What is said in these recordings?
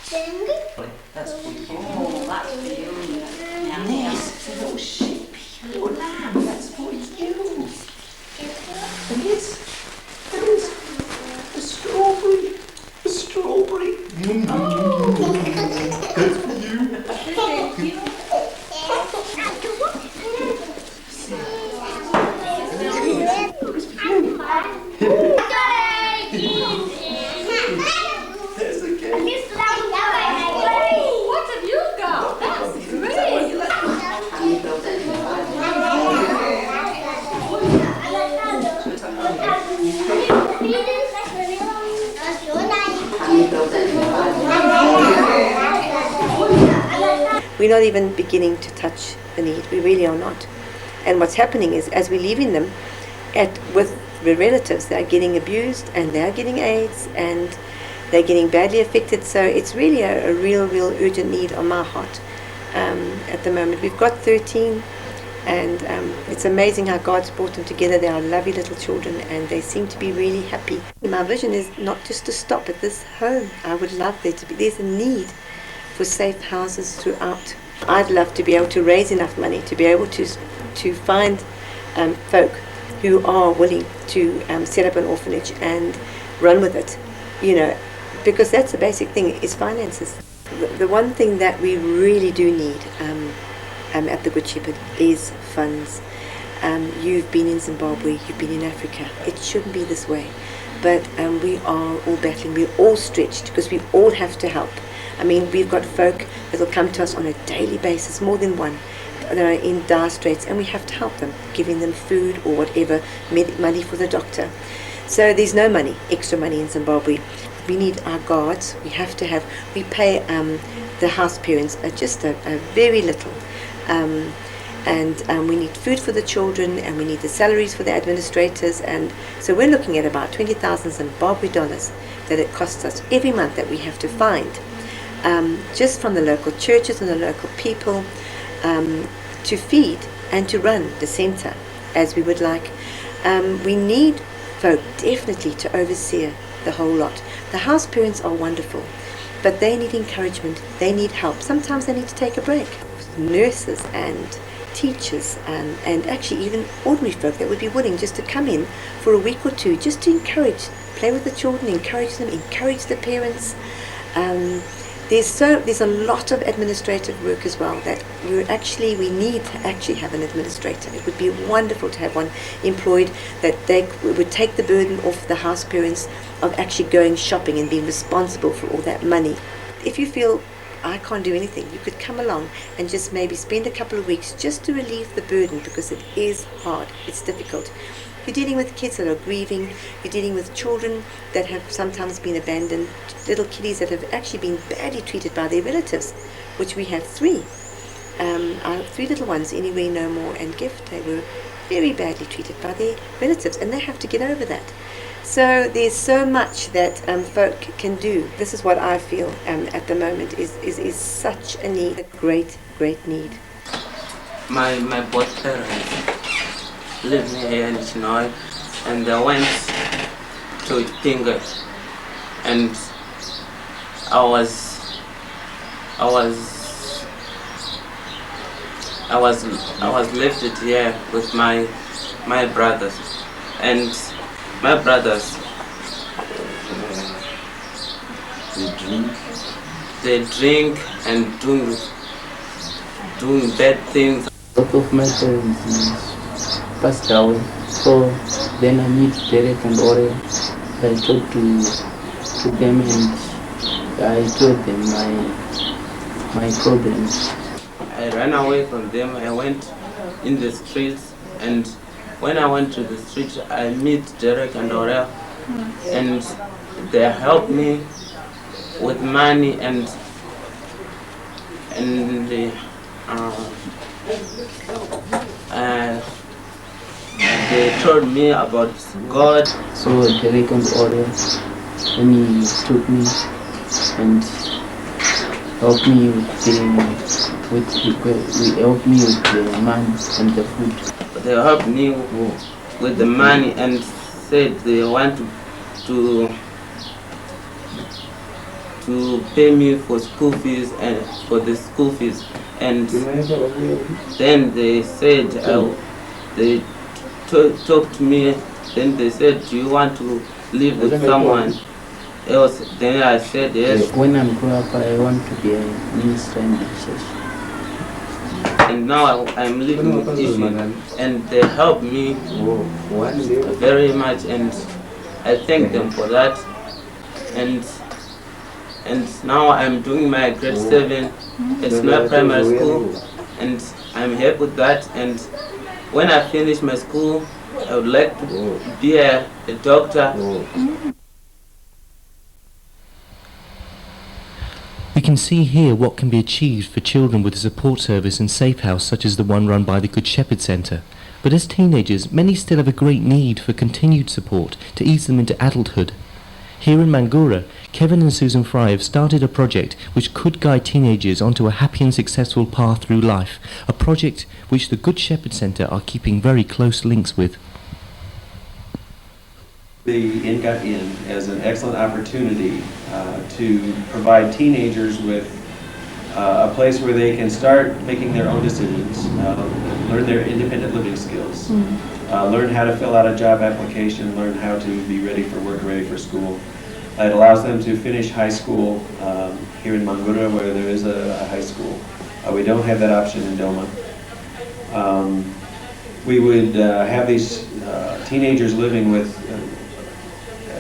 That's for you. Oh, that's for you. Yes, it's a little sheep, a little lamb. That's for you. And this, the strawberry, the strawberry. That's for you. Thank you. There's the cake. Oh, what have you got? That's great. We're not even beginning to touch the need. We really are not. And what's happening is, as we're leaving them with the relatives, they're getting abused and they're getting AIDS and they're getting badly affected. So it's really a real urgent need on my heart at the moment. We've got 13, and it's amazing how God's brought them together. They are lovely little children and they seem to be really happy. My vision is not just to stop at this home. I would love there to be, there's a need for safe houses throughout. I'd love to be able to raise enough money to be able to find folk who are willing to set up an orphanage and run with it, you know, because that's the basic thing, is finances. The one thing that we really do need at the Good Shepherd is funds. You've been in Zimbabwe, you've been in Africa. It shouldn't be this way, but we are all battling, we're all stretched because we all have to help. I mean, we've got folk that will come to us on a daily basis, more than one, that are in dire straits, and we have to help them, giving them food or whatever, money for the doctor. So there's no money, extra money in Zimbabwe. We need our guards. We have to have, we pay the house parents just a very little. And we need food for the children, and we need the salaries for the administrators, and so we're looking at about 20,000 Zimbabwe dollars that it costs us every month that we have to find, just from the local churches and the local people, to feed and to run the center as we would like. We need folk definitely to oversee the whole lot. The house parents are wonderful, but they need encouragement, they need help. Sometimes they need to take a break. Nurses and teachers and actually even ordinary folk that would be willing just to come in for a week or two just to encourage, play with the children, encourage them, encourage the parents. There's a lot of administrative work as well that we need to actually have an administrator. It would be wonderful to have one employed, that they would take the burden off the house parents of actually going shopping and being responsible for all that money. If you feel I can't do anything, you could come along and just maybe spend a couple of weeks just to relieve the burden, because it is hard, it's difficult. You're dealing with kids that are grieving, you're dealing with children that have sometimes been abandoned, little kiddies that have actually been badly treated by their relatives, which we have 3. Our 3 little ones, Anyway, No More and Gift, they were very badly treated by their relatives, and they have to get over that. So there's so much that folk can do. This is what I feel at the moment is such a need, a great need. My both parents live here in Chinhoyi, and they went to Chinhoyi, and I was left here with my brothers, and my brothers they drink and doing bad things. Both of my parents passed away, so then I meet Derek and Ore. I talked to them and I told them my problems. I ran away from them. I went in the streets, and when I went to the street, I meet Derek and Ore, and they helped me with money and they told me about God. So Derek and Ore, when he took me and helped me with the money and the food. They helped me with the money and said they want to to pay me for school fees and for the school fees. And then they said, they talked to me. Then they said, do you want to live with someone else? Then I said yes. When I'm grown up, I want to be a minister in the church. And now I'm living with Ishi, and they help me very much, and I thank them for that. And now I'm doing my grade 7 at my primary school, and I'm happy with that. And when I finish my school, I would like to be a doctor. We can see here what can be achieved for children with a support service and safe house such as the one run by the Good Shepherd Centre. But as teenagers, many still have a great need for continued support to ease them into adulthood. Here in Mangura, Kevin and Susan Fry have started a project which could guide teenagers onto a happy and successful path through life, a project which the Good Shepherd Centre are keeping very close links with. The Ingat Inn as an excellent opportunity to provide teenagers with a place where they can start making their own decisions, learn their independent living skills, learn how to fill out a job application, learn how to be ready for work, ready for school. It allows them to finish high school here in Mangura, where there is a high school. We don't have that option in Doma. We would have these teenagers living with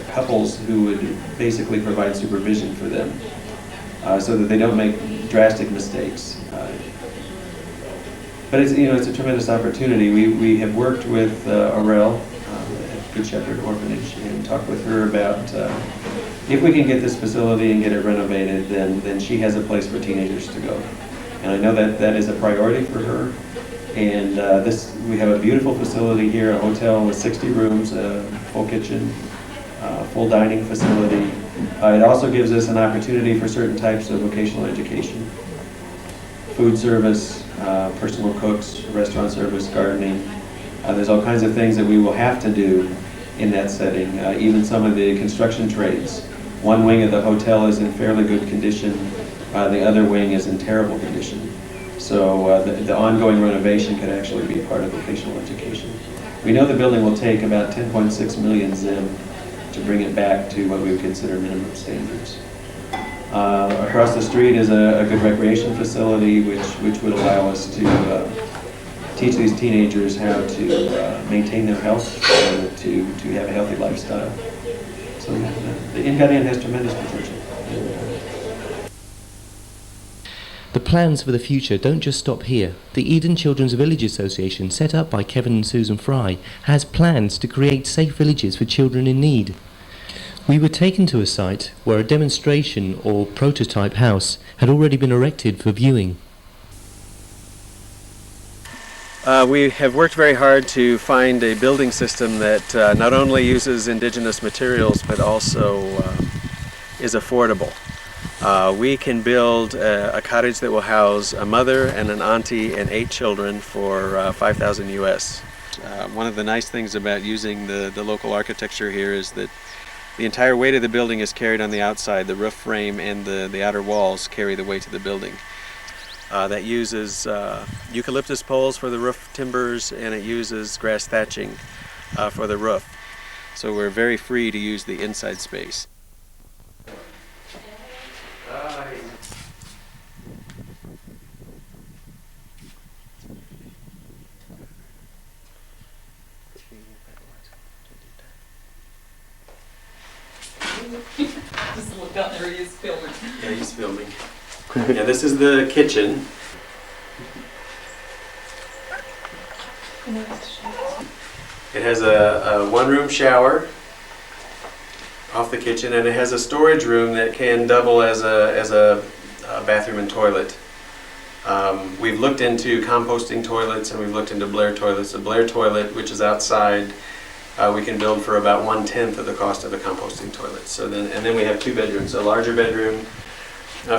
couples who would basically provide supervision for them so that they don't make drastic mistakes. But it's, it's a tremendous opportunity. We have worked with Aurel at Good Shepherd Orphanage and talked with her about if we can get this facility and get it renovated, then she has a place for teenagers to go. And I know that is a priority for her. And we have a beautiful facility here, a hotel with 60 rooms, a full kitchen, full dining facility. It also gives us an opportunity for certain types of vocational education. Food service, personal cooks, restaurant service, gardening. There's all kinds of things that we will have to do in that setting. Even some of the construction trades. One wing of the hotel is in fairly good condition. The other wing is in terrible condition. So the ongoing renovation could actually be part of vocational education. We know the building will take about 10.6 million Zim to bring it back to what we would consider minimum standards. Across the street is a good recreation facility which would allow us to teach these teenagers how to maintain their health and to have a healthy lifestyle. So the Ingat Inn has tremendous potential. The plans for the future don't just stop here. The Eden Children's Village Association, set up by Kevin and Susan Fry, has plans to create safe villages for children in need. We were taken to a site where a demonstration or prototype house had already been erected for viewing. We have worked very hard to find a building system that not only uses indigenous materials but also is affordable. We can build a cottage that will house a mother and an auntie and 8 children for 5,000 US. One of the nice things about using the local architecture here is that the entire weight of the building is carried on the outside. The roof frame and the outer walls carry the weight of the building. That uses eucalyptus poles for the roof timbers, and it uses grass thatching for the roof. So we're very free to use the inside space. Just look out there, he is filming. Yeah, he's filming. Yeah, this is the kitchen. It has a one-room shower off the kitchen, and it has a storage room that can double as a bathroom and toilet. We've looked into composting toilets, and we've looked into Blair toilets. A Blair toilet, which is outside, we can build for about 1/10 of the cost of a composting toilet. So then we have 2 bedrooms, a larger bedroom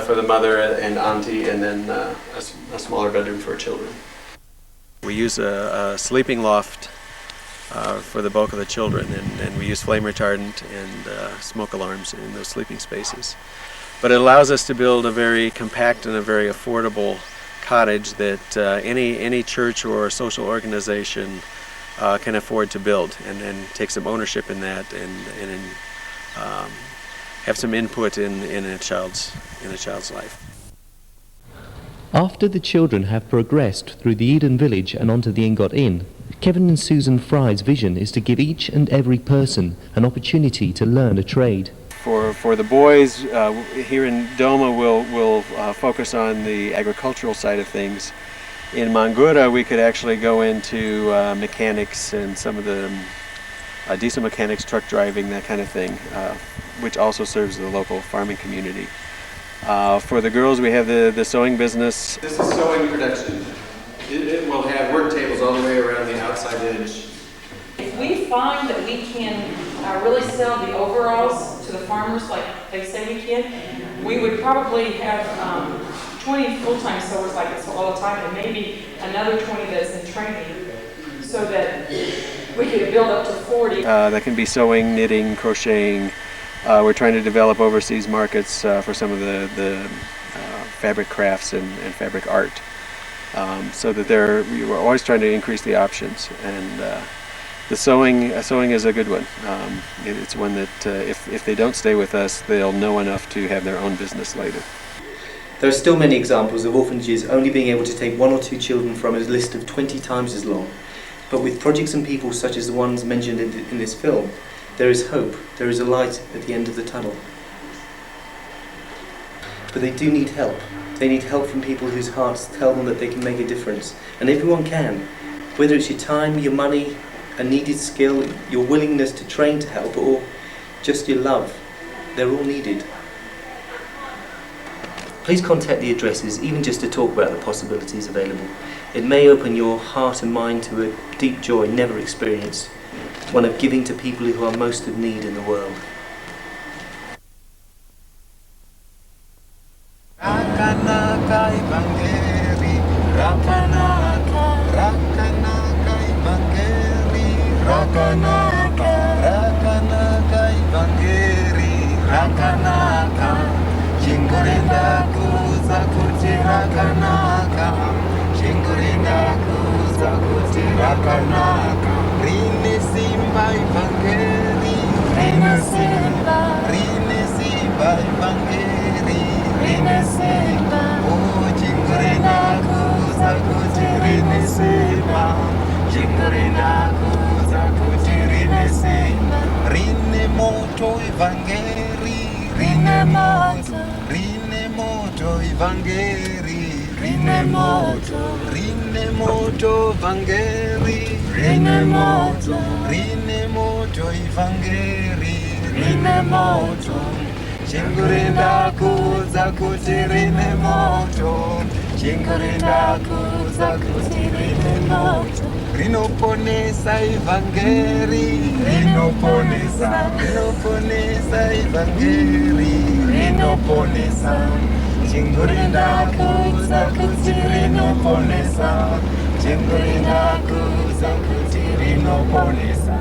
for the mother and auntie, and then a smaller bedroom for children. We use a sleeping loft for the bulk of the children, and we use flame retardant and smoke alarms in those sleeping spaces. But it allows us to build a very compact and a very affordable cottage that any church or social organization can afford to build, and take some ownership in that, and have some input in a child's life. After the children have progressed through the Eden village and onto the Ingot Inn, Kevin and Susan Fry's vision is to give each and every person an opportunity to learn a trade. For the boys here in Doma, we'll focus on the agricultural side of things. In Mangura, we could actually go into mechanics and some of the diesel mechanics, truck driving, that kind of thing, which also serves the local farming community. For the girls, we have the sewing business. This is sewing production. It will have work tables all the way around the outside edge. If we find that we can really sell the overalls to the farmers like they say we can, we would probably have 20 full-time sewers like this all the time, and maybe another 20 that's in training, so that we could build up to 40. That can be sewing, knitting, crocheting. We're trying to develop overseas markets for some of the fabric crafts and fabric art, so that we're always trying to increase the options. And the sewing is a good one. It's one that if they don't stay with us, they'll know enough to have their own business later. There are still many examples of orphanages only being able to take 1 or 2 children from a list of 20 times as long. But with projects and people such as the ones mentioned in this film, there is hope, there is a light at the end of the tunnel. But they do need help. They need help from people whose hearts tell them that they can make a difference. And everyone can. Whether it's your time, your money, a needed skill, your willingness to train to help, or just your love, they're all needed. Please contact the addresses, even just to talk about the possibilities available. It may open your heart and mind to a deep joy never experienced, one of giving to people who are most in need in the world. Rinoponesa Evangeli, rinoponesa Evangeli, rinoponesa. Chingurinda kuza kuti rinoponesa, chingurinda kuza kuti rinoponesa.